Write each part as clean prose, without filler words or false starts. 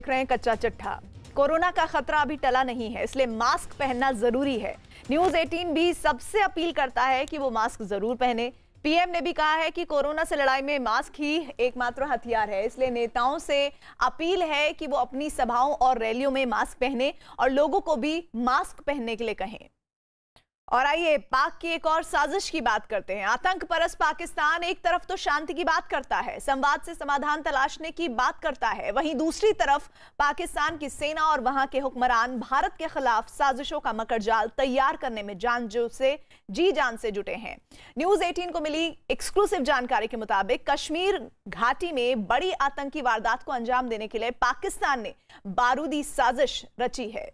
देख रहे हैं कच्चा चिट्ठा। कोरोना का खतरा अभी टला नहीं है, इसलिए मास्क पहनना जरूरी है। न्यूज 18 भी सबसे अपील करता है कि वो मास्क जरूर पहने। पीएम ने भी कहा है कि कोरोना से लड़ाई में मास्क ही एकमात्र हथियार है, इसलिए नेताओं से अपील है कि वो अपनी सभाओं और रैलियों में मास्क पहने और लोगों को भी मास्क पहनने के लिए कहें। और आइए पाक की एक और साजिश की बात करते हैं। आतंक परस्त पाकिस्तान एक तरफ तो शांति की बात करता है, संवाद से समाधान तलाशने की बात करता है, वहीं दूसरी तरफ पाकिस्तान की सेना और वहां के हुक्मरान भारत के खिलाफ साजिशों का मकड़जाल तैयार करने में जी जान से जुटे हैं। न्यूज 18 को मिली एक्सक्लूसिव जानकारी के मुताबिक कश्मीर घाटी में बड़ी आतंकी वारदात को अंजाम देने के लिए पाकिस्तान ने बारूदी साजिश रची है।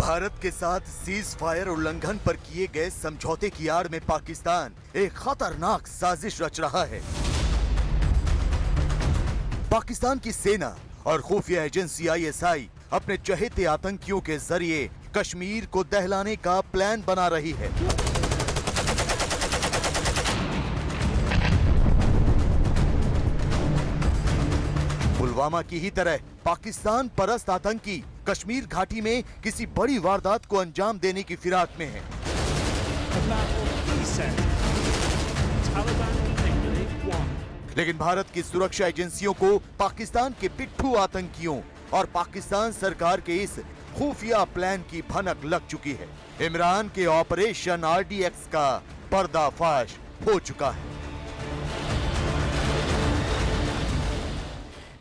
भारत के साथ सीज फायर उल्लंघन पर किए गए समझौते की आड़ में पाकिस्तान एक खतरनाक साजिश रच रहा है। पाकिस्तान की सेना और खुफिया एजेंसी ISI अपने चहेते आतंकियों के जरिए कश्मीर को दहलाने का प्लान बना रही है। पुलवामा की ही तरह पाकिस्तान परस्त आतंकी कश्मीर घाटी में किसी बड़ी वारदात को अंजाम देने की फिराक में है। लेकिन भारत की सुरक्षा एजेंसियों को पाकिस्तान के पिट्ठू आतंकियों और पाकिस्तान सरकार के इस खुफिया प्लान की भनक लग चुकी है। इमरान के ऑपरेशन RDX का पर्दाफाश हो चुका है।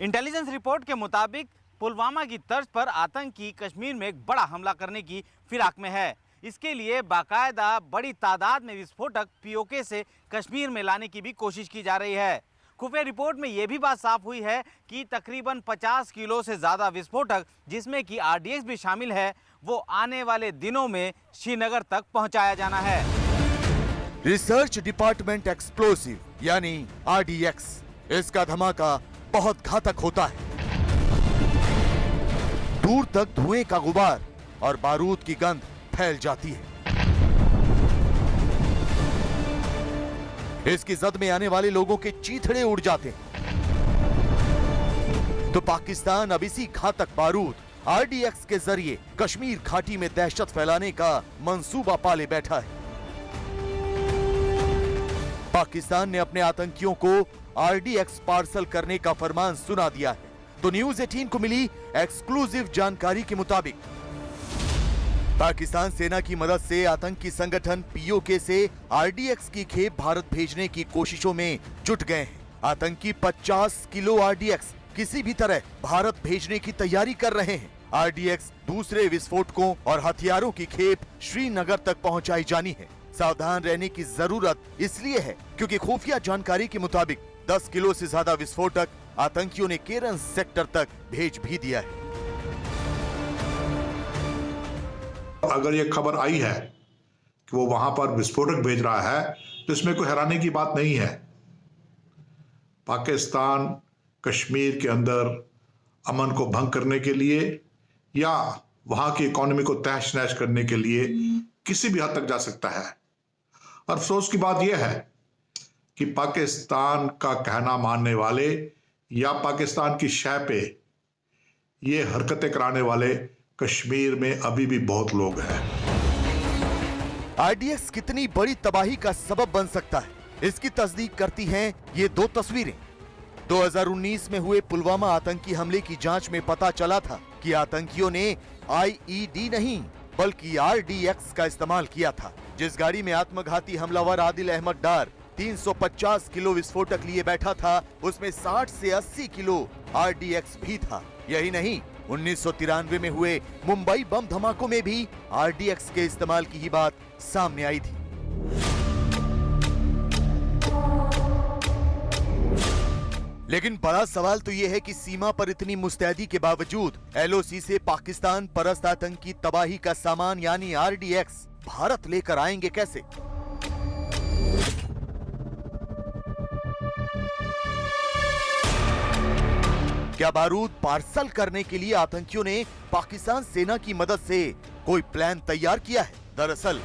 इंटेलिजेंस रिपोर्ट के मुताबिक पुलवामा की तर्ज पर आतंकी कश्मीर में एक बड़ा हमला करने की फिराक में है। इसके लिए बाकायदा बड़ी तादाद में विस्फोटक POK से कश्मीर में लाने की भी कोशिश की जा रही है। खुफिया रिपोर्ट में यह भी बात साफ हुई है कि तकरीबन 50 किलो से ज्यादा विस्फोटक, जिसमें कि RDX भी शामिल है, वो आने वाले दिनों में श्रीनगर तक पहुंचाया जाना है। रिसर्च डिपार्टमेंट एक्सप्लोसिव यानी RDX, इसका धमाका बहुत घातक होता है। दूर तक धुएं का गुबार और बारूद की गंध फैल जाती है। इसकी जद में आने वाले लोगों के चीथड़े उड़ जाते हैं। तो पाकिस्तान अब इसी घातक बारूद RDX के जरिए कश्मीर घाटी में दहशत फैलाने का मंसूबा पाले बैठा है। पाकिस्तान ने अपने आतंकियों को RDX पार्सल करने का फरमान सुना दिया है। तो न्यूज 18 को मिली एक्सक्लूसिव जानकारी के मुताबिक पाकिस्तान सेना की मदद से आतंकी संगठन POK से RDX की खेप भारत भेजने की कोशिशों में जुट गए हैं। आतंकी 50 किलो RDX किसी भी तरह भारत भेजने की तैयारी कर रहे हैं। RDX दूसरे विस्फोटकों और हथियारों की खेप श्रीनगर तक पहुंचाई जानी है। सावधान रहने की जरूरत इसलिए है क्योंकि खुफिया जानकारी के मुताबिक 10 किलो से ज्यादा विस्फोटक आतंकियों ने केरन सेक्टर तक भेज भी दिया है। अगर ये खबर आई है कि वो वहां पर विस्फोटक भेज रहा है तो इसमें कोई हैरानी की बात नहीं है। पाकिस्तान कश्मीर के अंदर अमन को भंग करने के लिए या वहां की इकोनॉमी को तहस नहस करने के लिए किसी भी हद तक जा सकता है। और अफसोस की बात यह है कि पाकिस्तान का कहना मानने वाले या पाकिस्तान की शह पे ये हरकतें कराने वाले कश्मीर में अभी भी बहुत लोग हैं। RDX कितनी बड़ी तबाही का सबब बन सकता है, इसकी तस्दीक करती हैं ये दो तस्वीरें। 2019 में हुए पुलवामा आतंकी हमले की जांच में पता चला था कि आतंकियों ने IED नहीं बल्कि RDX का इस्तेमाल किया था। जिस गाड़ी में आत्मघाती हमलावर आदिल अहमद डार 350 किलो विस्फोटक लिए बैठा था, उसमें 60 से 80 किलो RDX भी था। यही नहीं, 1993 में हुए मुंबई बम धमाकों में भी RDX के इस्तेमाल की ही बात सामने आई थी। लेकिन बड़ा सवाल तो ये है कि सीमा पर इतनी मुस्तैदी के बावजूद LOC से पाकिस्तान परस्त आतंकी तबाही का सामान यानी RDX भारत लेकर आएंगे कैसे? क्या बारूद पार्सल करने के लिए आतंकियों ने पाकिस्तान सेना की मदद से कोई प्लान तैयार किया है? दरअसल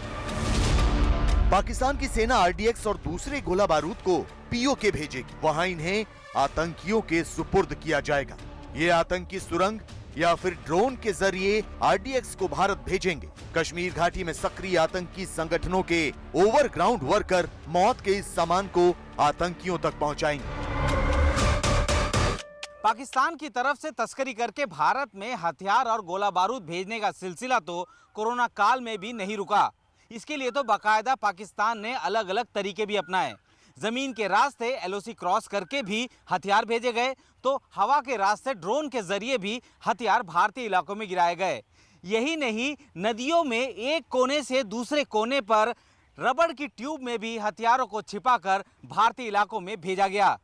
पाकिस्तान की सेना RDX और दूसरे गोला बारूद को POK भेजेगी, वहां इन्हें आतंकियों के सुपुर्द किया जाएगा। ये आतंकी सुरंग या फिर ड्रोन के जरिए RDX को भारत भेजेंगे। कश्मीर घाटी में सक्रिय आतंकी संगठनों के ओवरग्राउंड वर्कर मौत के इस सामान को आतंकियों तक पहुंचाएंगे। पाकिस्तान की तरफ से तस्करी करके भारत में हथियार और गोला बारूद भेजने का सिलसिला तो कोरोना काल में भी नहीं रुका। इसके लिए तो बाकायदा पाकिस्तान ने अलग अलग तरीके भी अपनाए। जमीन के रास्ते LOC क्रॉस करके भी हथियार भेजे गए, तो हवा के रास्ते ड्रोन के जरिए भी हथियार भारतीय इलाकों में गिराए गए। यही नहीं, नदियों में एक कोने से दूसरे कोने पर रबड़ की ट्यूब में भी हथियारों को छिपाकर भारतीय इलाकों में भेजा गया।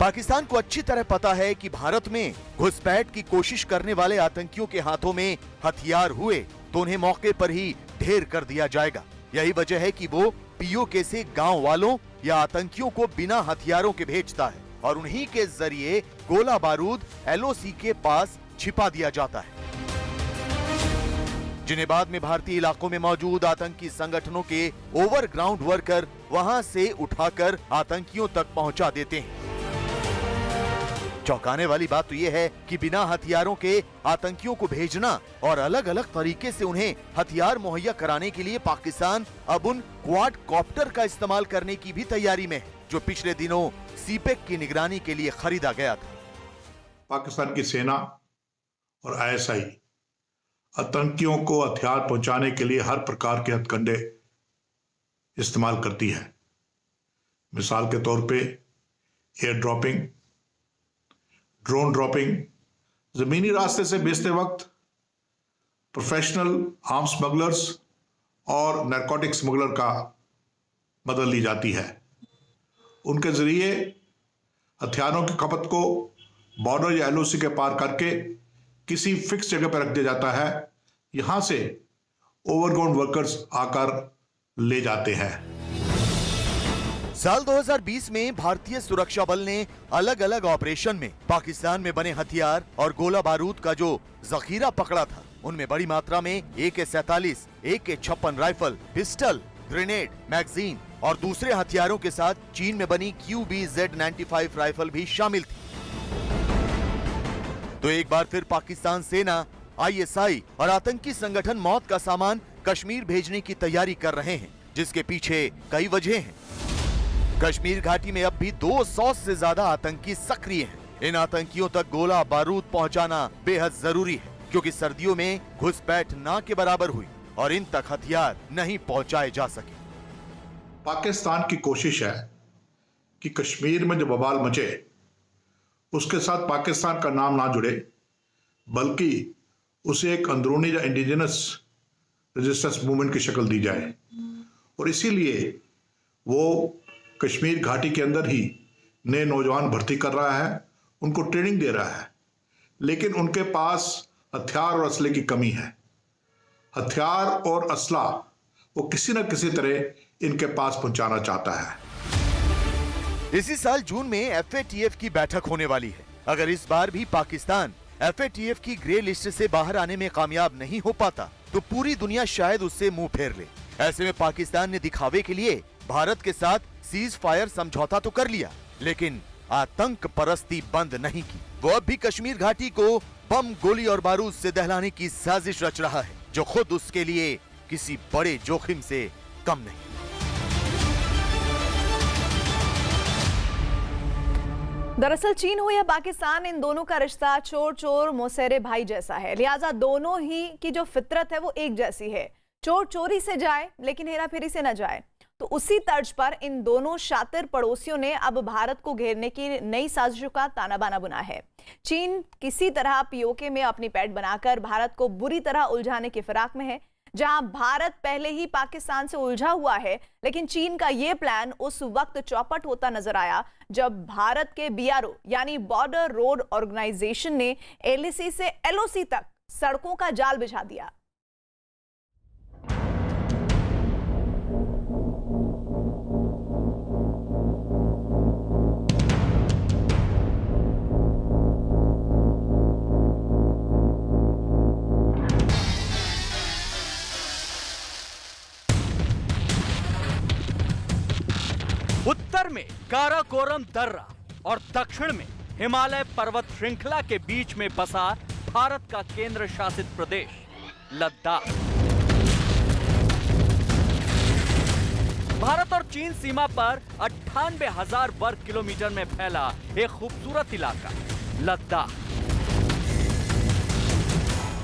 पाकिस्तान को अच्छी तरह पता है कि भारत में घुसपैठ की कोशिश करने वाले आतंकियों के हाथों में हथियार हुए तो उन्हें मौके पर ही ढेर कर दिया जाएगा। यही वजह है कि वो POK से गांव वालों या आतंकियों को बिना हथियारों के भेजता है और उन्हीं के जरिए गोला बारूद LOC के पास छिपा दिया जाता है, जिन्हें बाद में भारतीय इलाकों में मौजूद आतंकी संगठनों के ओवरग्राउंड वर्कर वहां से उठाकर आतंकियों तक पहुंचा देते हैं। चौंकाने वाली बात तो यह है कि बिना हथियारों के आतंकियों को भेजना और अलग अलग तरीके से उन्हें हथियार मुहैया कराने के लिए पाकिस्तान अब उन क्वाड कॉप्टर का इस्तेमाल करने की भी तैयारी में है, जो पिछले दिनों CPEC की निगरानी के लिए खरीदा गया था। पाकिस्तान की सेना और ISI आतंकियों को हथियार पहुंचाने के लिए हर प्रकार के हथकंडे इस्तेमाल करती है। मिसाल के तौर पे एयर ड्रॉपिंग, ड्रोन ड्रॉपिंग, जमीनी रास्ते से भेजते वक्त प्रोफेशनल आर्म स्मगलर्स और नारकोटिक स्मगलर का मदद ली जाती है। उनके जरिए हथियारों की खपत को बॉर्डर या LOC के पार करके किसी फिक्स जगह पर रख दिया जाता है। यहां से ओवरग्राउंड वर्कर्स आकर ले जाते हैं। साल 2020 में भारतीय सुरक्षा बल ने अलग अलग ऑपरेशन में पाकिस्तान में बने हथियार और गोला बारूद का जो जखीरा पकड़ा था, उनमें बड़ी मात्रा में AK-47, AK-56 rifle, pistol, grenade, magazine और दूसरे हथियारों के साथ चीन में बनी QBZ-95 राइफल भी शामिल थी। तो एक बार फिर पाकिस्तान सेना, ISI और आतंकी संगठन मौत का सामान कश्मीर भेजने की तैयारी कर रहे हैं, जिसके पीछे कई वजह हैं। कश्मीर घाटी में अब भी 200 से ज्यादा आतंकी सक्रिय हैं। इन आतंकियों तक गोला बारूद पहुंचाना बेहद जरूरी है, क्योंकि सर्दियों में घुसपैठ ना के बराबर हुई और इन तक हथियार नहीं पहुंचाए जा सके। पाकिस्तान की कोशिश है कि कश्मीर में जो बवाल मचे उसके साथ पाकिस्तान का नाम ना जुड़े, बल्कि उसे एक अंदरूनी या इंडिजिनस रेजिस्टेंस मूवमेंट की शक्ल दी जाए। और इसीलिए वो कश्मीर घाटी के अंदर ही नए नौजवान भर्ती कर रहा है, उनको ट्रेनिंग दे रहा है, लेकिन उनके पास हथियार और असले की कमी है। हथियार और असला वो किसी न किसी तरह इनके पास पहुंचाना चाहता है। इसी साल जून में FATF की बैठक होने वाली है। अगर इस बार भी पाकिस्तान FATF की ग्रे लिस्ट से बाहर आने में कामयाब नहीं हो पाता, तो पूरी दुनिया शायद उससे मुंह फेर ले। ऐसे में पाकिस्तान ने दिखावे के लिए भारत के साथ सीज फायर समझौता तो कर लिया, लेकिन आतंक परस्ती बंद नहीं की। वो अब भी कश्मीर घाटी को बम, गोली और बारूद से दहलाने की साजिश रच रहा है, जो खुद उसके लिए किसी बड़े जोखिम से कम नहीं। दरअसल चीन हो या पाकिस्तान, इन दोनों का रिश्ता चोर चोर मौसेरे भाई जैसा है। लिहाजा दोनों ही की जो फितरत है वो एक जैसी है। चोर चोरी से जाए लेकिन हेरा फेरी से न जाए। तो उसी तर्ज पर इन दोनों शातिर पड़ोसियों ने अब भारत को घेरने की नई साजिशों का ताना बाना बुना है। चीन किसी तरह POK में अपनी पैठ बनाकर भारत को बुरी तरह उलझाने की फिराक में है। जहां भारत पहले ही पाकिस्तान से उलझा हुआ है, लेकिन चीन का यह प्लान उस वक्त चौपट होता नजर आया जब भारत के बीआरओ यानी बॉर्डर रोड ऑर्गेनाइजेशन ने एलएसी से एलओसी तक सड़कों का जाल बिछा दिया। उत्तर में काराकोरम दर्रा और दक्षिण में हिमालय पर्वत श्रृंखला के बीच में बसा भारत का केंद्र शासित प्रदेश लद्दाख। भारत और चीन सीमा पर 98,000 वर्ग किलोमीटर में फैला एक खूबसूरत इलाका लद्दाख,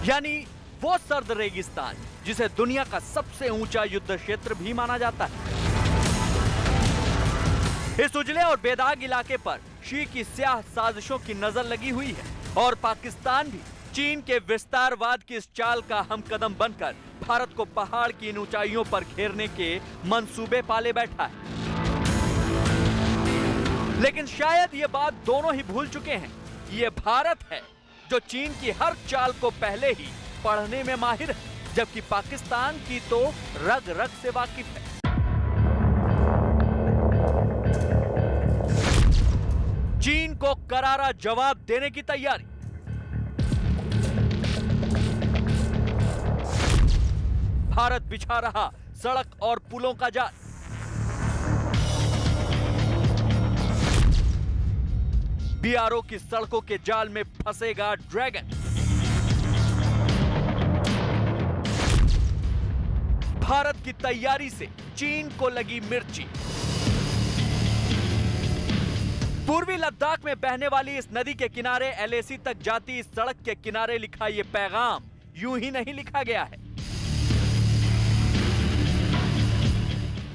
यानी वो सर्द रेगिस्तान जिसे दुनिया का सबसे ऊंचा युद्ध क्षेत्र भी माना जाता है। इस उजले और बेदाग इलाके पर शी की स्याह साजिशों की नजर लगी हुई है और पाकिस्तान भी चीन के विस्तारवाद की इस चाल का हमकदम बनकर भारत को पहाड़ की इन ऊंचाइयों पर घेरने के मंसूबे पाले बैठा है। लेकिन शायद ये बात दोनों ही भूल चुके हैं। ये भारत है जो चीन की हर चाल को पहले ही पढ़ने में माहिर है, जबकि पाकिस्तान की तो रग रग से वाकिफ है। चीन को करारा जवाब देने की तैयारी। भारत बिछा रहा सड़क और पुलों का जाल। बीआरओ की सड़कों के जाल में फंसेगा ड्रैगन। भारत की तैयारी से चीन को लगी मिर्ची। पूर्वी लद्दाख में बहने वाली इस नदी के किनारे एलएसी तक जाती इस सड़क के किनारे लिखा ये पैगाम यूं ही नहीं लिखा गया है।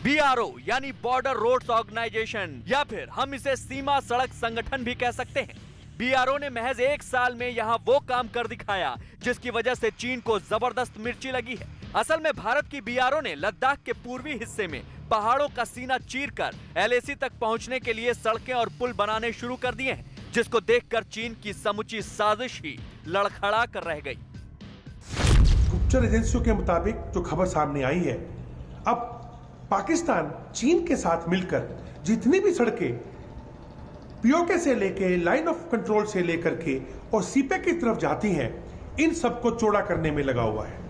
बीआरओ यानी बॉर्डर रोड्स ऑर्गेनाइजेशन या फिर हम इसे सीमा सड़क संगठन भी कह सकते हैं। बीआरओ ने महज 1 साल में यहां वो काम कर दिखाया जिसकी वजह से चीन को जबरदस्त मिर्ची लगी है। असल में भारत की बीआरओ ने लद्दाख के पूर्वी हिस्से में पहाड़ों का सीना चीरकर एलएसी तक पहुंचने के लिए सड़कें और पुल बनाने शुरू कर दिए हैं, जिसको देखकर चीन की समूची साजिश ही लड़खड़ा कर रह गई। गुप्तचर एजेंसियों के मुताबिक जो खबर सामने आई है, अब पाकिस्तान चीन के साथ मिलकर जितनी भी सड़कें पीओके से लेके लाइन ऑफ कंट्रोल से लेकर के और सीपेक की तरफ जाती हैं, इन सबको चौड़ा करने में लगा हुआ है।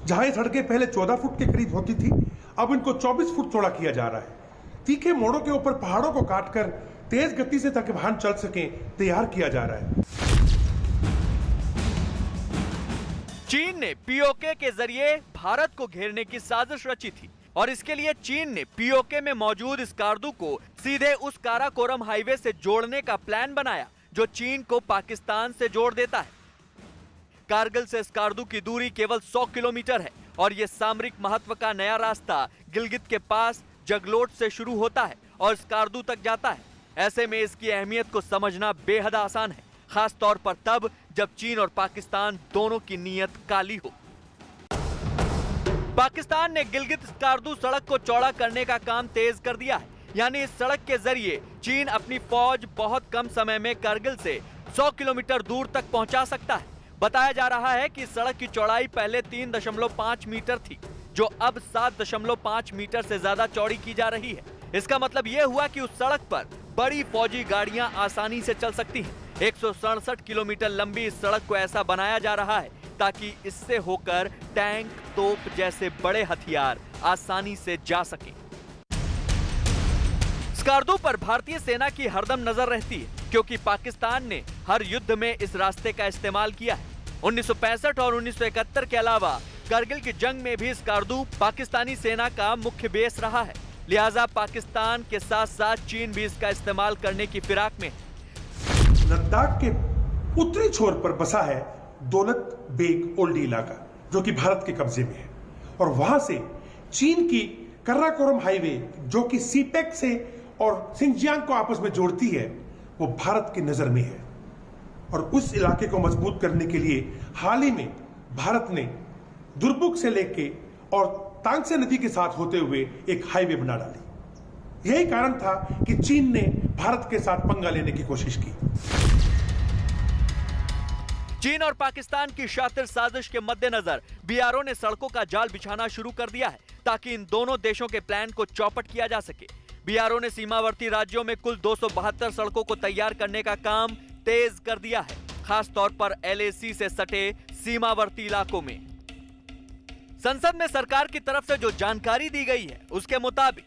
जहां ये सड़कें पहले 14 फुट के करीब होती थी, अब इनको 24 फुट चौड़ा किया जा रहा है। तीखे मोड़ों के ऊपर पहाड़ों को काटकर तेज गति से ताकि वाहन चल सकें तैयार किया जा रहा है। चीन ने पीओके के जरिए भारत को घेरने की साजिश रची थी और इसके लिए चीन ने पीओके में मौजूद स्कार्दू को सीधे उस काराकोरम हाईवे से जोड़ने का प्लान बनाया जो चीन को पाकिस्तान से जोड़ देता है। कारगिल से स्कार्दू की दूरी केवल 100 किलोमीटर है और यह सामरिक महत्व का नया रास्ता गिलगित के पास जगलोट से शुरू होता है और स्कार्दू तक जाता है। ऐसे में इसकी अहमियत को समझना बेहद आसान है, खास तौर पर तब जब चीन और पाकिस्तान दोनों की नीयत काली हो। पाकिस्तान ने गिलगित स्कार्दू सड़क को चौड़ा करने का काम तेज कर दिया है, यानी इस सड़क के जरिए चीन अपनी फौज बहुत कम समय में कारगिल से 100 किलोमीटर दूर तक पहुंचा सकता है। बताया जा रहा है कि सड़क की चौड़ाई पहले 3.5 मीटर थी, जो अब 7.5 मीटर से ज्यादा चौड़ी की जा रही है। इसका मतलब यह हुआ कि उस सड़क पर बड़ी फौजी गाड़ियां आसानी से चल सकती हैं। 167 किलोमीटर लंबी इस सड़क को ऐसा बनाया जा रहा है ताकि इससे होकर टैंक, तोप जैसे बड़े हथियार आसानी से जा सकें। स्कार्दू पर भारतीय सेना की हरदम नजर रहती है, क्योंकि पाकिस्तान ने हर युद्ध में इस रास्ते का इस्तेमाल किया है। 1965 और 1971 के अलावा कारगिल की जंग में भी स्कार्दू पाकिस्तानी सेना का मुख्य बेस रहा है। लिहाजा पाकिस्तान के साथ साथ चीन भी इसका इस्तेमाल करने की फिराक में है। लद्दाख के उत्तरी छोर पर बसा है दौलत बेग ओल्डी इलाका, जो कि भारत के कब्जे में है, और वहां से चीन की काराकोरम हाईवे, जो कि सीपेक से और सिंजियांग को आपस में जोड़ती है, वो भारत की नजर में है। और उस इलाके को मजबूत करने के लिए हाल ही में भारत ने दुर्बुक से लेके और तांगसे नदी के साथ होते हुए एक हाईवे बना डाली। यही कारण था कि चीन ने भारत के साथ पंगा लेने की कोशिश की। चीन और पाकिस्तान की शातिर साजिश के मद्देनजर बीआरओ ने सड़कों का जाल बिछाना शुरू कर दिया है ताकि इन दोनों देशों के प्लान को चौपट किया जा सके। बीआरओ ने सीमावर्ती राज्यों में कुल 272 सड़कों को तैयार करने का काम तेज कर दिया है, खास तौर पर LAC से सटे सीमावर्ती इलाकों में। संसद में सरकार की तरफ से जो जानकारी दी गई है उसके मुताबिक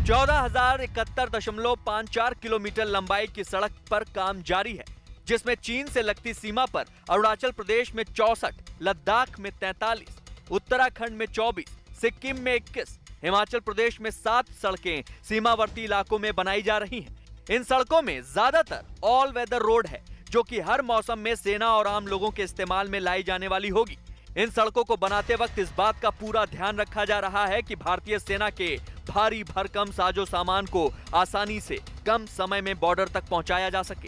14,071.54 किलोमीटर लंबाई की सड़क पर काम जारी है, जिसमें चीन से लगती सीमा पर अरुणाचल प्रदेश में 64, लद्दाख में 43, उत्तराखंड में 24, सिक्किम में 21, हिमाचल प्रदेश में 7 सड़कें सीमावर्ती इलाकों में बनाई जा रही हैं। इन सड़कों में ज्यादातर ऑल वेदर रोड है, जो कि हर मौसम में सेना और आम लोगों के इस्तेमाल में लाई जाने वाली होगी। इन सड़कों को बनाते वक्त इस बात का पूरा ध्यान रखा जा रहा है कि भारतीय सेना के भारी भरकम साजो सामान को आसानी से कम समय में बॉर्डर तक पहुंचाया जा सके।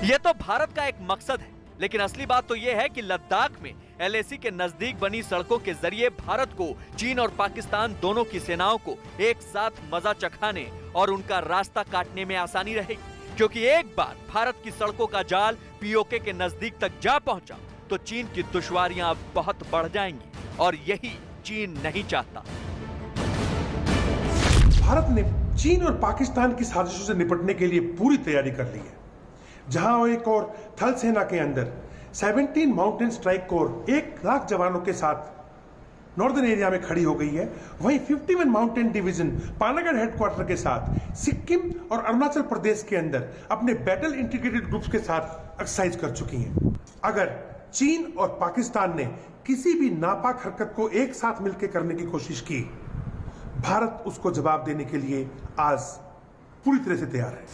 यह तो भारत का एक मकसद है, लेकिन असली बात तो यह है कि लद्दाख में LAC के नजदीक बनी सड़कों के जरिए भारत को चीन और पाकिस्तान दोनों की सेनाओं को एक साथ मजा चखाने और उनका रास्ता काटने में आसानी रहेगी, क्योंकि एक बार भारत की सड़कों का जाल POK के नजदीक तक जा पहुंचा तो चीन की दुश्वारियां अब बहुत बढ़ जाएंगी और यही चीन नहीं चाहता। भारत ने चीन और पाकिस्तान की साजिशों से निपटने के लिए पूरी तैयारी कर ली है। जहां एक और थल सेना के अंदर 17 माउंटेन स्ट्राइक कोर 1 लाख जवानों के साथ नॉर्दर्न एरिया में खड़ी हो गई है, वहीं 51 माउंटेन डिवीजन पानागढ़ हेडक्वार्टर के साथ सिक्किम और अरुणाचल प्रदेश के अंदर अपने बैटल इंटीग्रेटेड ग्रुप्स के साथ एक्सरसाइज कर चुकी हैं। अगर चीन और पाकिस्तान ने किसी भी नापाक हरकत को एक साथ मिलकर करने की कोशिश की, भारत उसको जवाब देने के लिए आज पूरी तरह से तैयार है।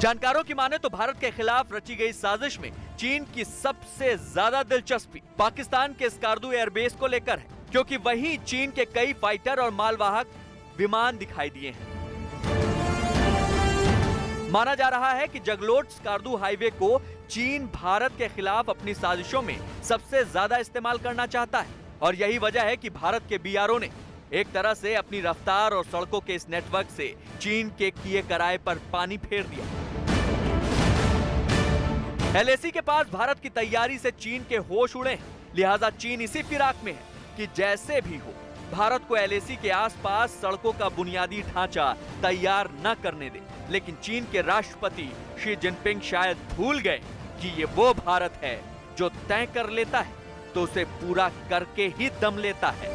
जानकारों की माने तो भारत के खिलाफ रची गई साजिश में चीन की सबसे ज्यादा दिलचस्पी पाकिस्तान के स्कार्दू एयरबेस को लेकर है, क्योंकि वहीं चीन के कई फाइटर और मालवाहक विमान दिखाई दिए हैं। माना जा रहा है कि जगलोट स्कार्दू हाईवे को चीन भारत के खिलाफ अपनी साजिशों में सबसे ज्यादा इस्तेमाल करना चाहता है, और यही वजह है कि भारत के बीआरओ ने एक तरह से अपनी रफ्तार और सड़कों के इस नेटवर्क से चीन के किए कराए पर पानी फेर दिया। LAC के पास भारत की तैयारी से चीन के होश उड़े हैं, लिहाजा चीन इसी फिराक में है कि जैसे भी हो भारत को LAC के आसपास सड़कों का बुनियादी ढांचा तैयार न करने दे। लेकिन चीन के राष्ट्रपति शी जिनपिंग शायद भूल गए कि ये वो भारत है जो तय कर लेता है तो उसे पूरा करके ही दम लेता है।